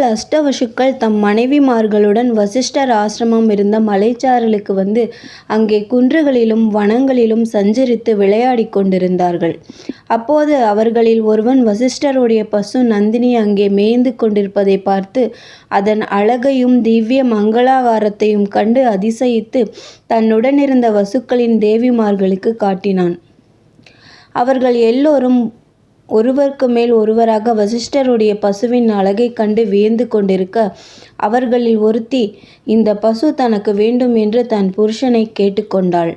அஷ்டவசுக்கள் தம் மனைவிமார்களுடன் வசிஷ்டர் ஆசிரமம் இருந்த மலைச்சாரலுக்கு வந்து அங்கே குன்றுகளிலும் வனங்களிலும் சஞ்சரித்து விளையாடிக் கொண்டிருந்தார்கள். அப்போது அவர்களில் ஒருவன் வசிஷ்டருடைய பசு நந்தினி அங்கே மேய்ந்து கொண்டிருப்பதை பார்த்து அதன் அழகையும் திவ்ய மங்களாகாரத்தையும் கண்டு அதிசயித்து தன்னுடனிருந்த வசுக்களின் தேவிமார்களுக்கு காட்டினான். அவர்கள் எல்லோரும் ஒருவருக்கு மேல் ஒருவராக வசிஷ்டருடைய பசுவின் அழகைக் கண்டு வியந்து கொண்டிருக்க, அவர்களில் ஒருத்தி இந்த பசு தனக்கு வேண்டும் என்று தன் புருஷனை கேட்டுக்கொண்டாள்.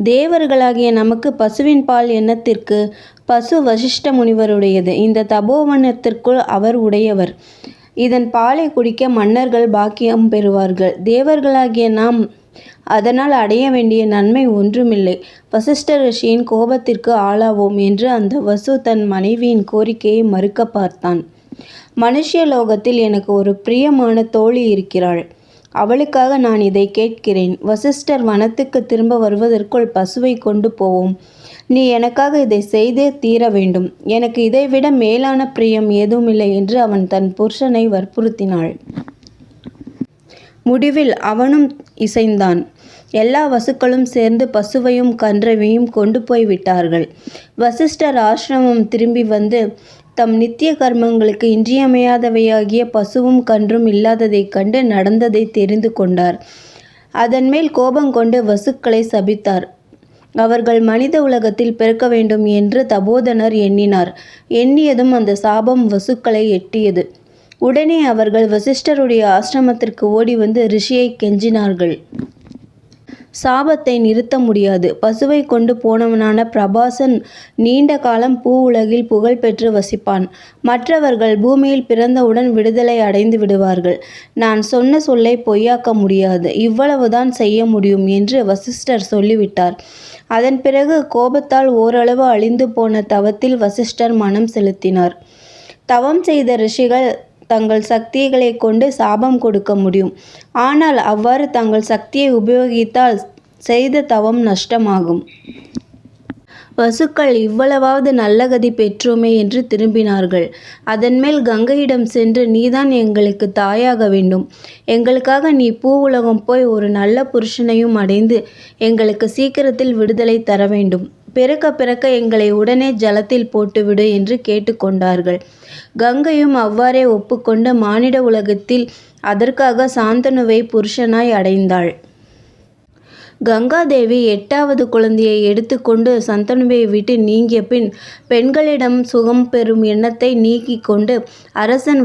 தேவர்களாகிய நமக்கு பசுவின் பால் என்னத்திற்கு? பசு வசிஷ்ட முனிவருடையது. இந்த தபோவனத்திற்குள் அவர் உடையவர். இதன் பாலை குடிக்க மன்னர்கள் பாக்கியம் பெறுவார்கள். தேவர்களாகிய நாம் அதனால் அடைய வேண்டிய நன்மை ஒன்றுமில்லை. வசிஷ்ட ரிஷியின் கோபத்திற்கு ஆளாவோம் என்று அந்த வசு தன் மனைவியின் கோரிக்கையை மறுக்க பார்த்தான். மனுஷ்யலோகத்தில் எனக்கு ஒரு பிரியமான தோழி இருக்கிறாள். அவளுக்காக நான் இதை கேட்கிறேன். வசிஷ்டர் வனத்துக்கு திரும்ப வருவதற்குள் பசுவை கொண்டு போவோம். நீ எனக்காக இதை செய்தே தீர வேண்டும். எனக்கு இதைவிட மேலான பிரியம் ஏதுமில்லை என்று அவன் தன் புருஷனை வற்புறுத்தினாள். முடிவில் அவனும் இசைந்தான். எல்லா வசுக்களும் சேர்ந்து பசுவையும் கன்றையும் கொண்டு போய் விட்டார்கள். வசிஷ்டர் ஆசிரமம் திரும்பி வந்து தம் நித்திய கர்மங்களுக்கு இன்றியமையாதவையாகிய பசுவும் கன்றும் இல்லாததைக் கண்டு நடந்ததை தெரிந்து கொண்டார். அதன் மேல் கோபங்கொண்டு வசுக்களை சபித்தார். அவர்கள் மனித உலகத்தில் பிறக்க வேண்டும் என்று தபோதனர் எண்ணினார். எண்ணியதும் அந்த சாபம் வசுக்களை எட்டியது. உடனே அவர்கள் வசிஷ்டருடைய ஆசிரமத்திற்கு ஓடி வந்து ரிஷியை கெஞ்சினார்கள். சாபத்தை நிறுத்த முடியாது. பசுவை கொண்டு போனவனான பிரபாசன் நீண்ட காலம் பூ உலகில் புகழ் பெற்று வசிப்பான். மற்றவர்கள் பூமியில் பிறந்தவுடன் விடுதலை அடைந்து விடுவார்கள். நான் சொன்ன சொல்லை பொய்யாக்க முடியாது. இவ்வளவுதான் செய்ய முடியும் என்று வசிஷ்டர் சொல்லிவிட்டார். அதன் பிறகு கோபத்தால் ஓரளவு அழிந்து போன தவத்தில் வசிஷ்டர் மனம் செலுத்தினார். தவம் செய்த ரிஷிகள் தங்கள் சக்திகளை கொண்டு சாபம் கொடுக்க முடியும். ஆனால் அவ்வாறு தங்கள் சக்தியை உபயோகித்தால் செய்த தவம் நஷ்டமாகும். வசுக்கள் இவ்வளவாவது நல்ல கதி பெற்றோமே என்று திரும்பினார்கள். அதன்மேல் கங்கையிடம் சென்று, நீதான் எங்களுக்கு தாயாக வேண்டும். எங்களுக்காக நீ பூ உலகம் போய் ஒரு நல்ல புருஷனையும் அடைந்து எங்களுக்கு சீக்கிரத்தில் விடுதலை தர வேண்டும். பிறக்க பிறக்க எங்களை உடனே ஜலத்தில் போட்டுவிடு என்று கேட்டுக்கொண்டார்கள். கங்கையும் அவ்வாறே ஒப்புக்கொண்டு மானிட உலகத்தில் அதற்காக சாந்தனுவை புருஷனாய் அடைந்தாள். கங்காதேவி 8வது குழந்தையை எடுத்துக்கொண்டு சந்தனுவை விட்டு நீங்கிய பின் பெண்களிடம் சுகம் பெறும் எண்ணத்தை நீக்கிக் கொண்டு அரசன்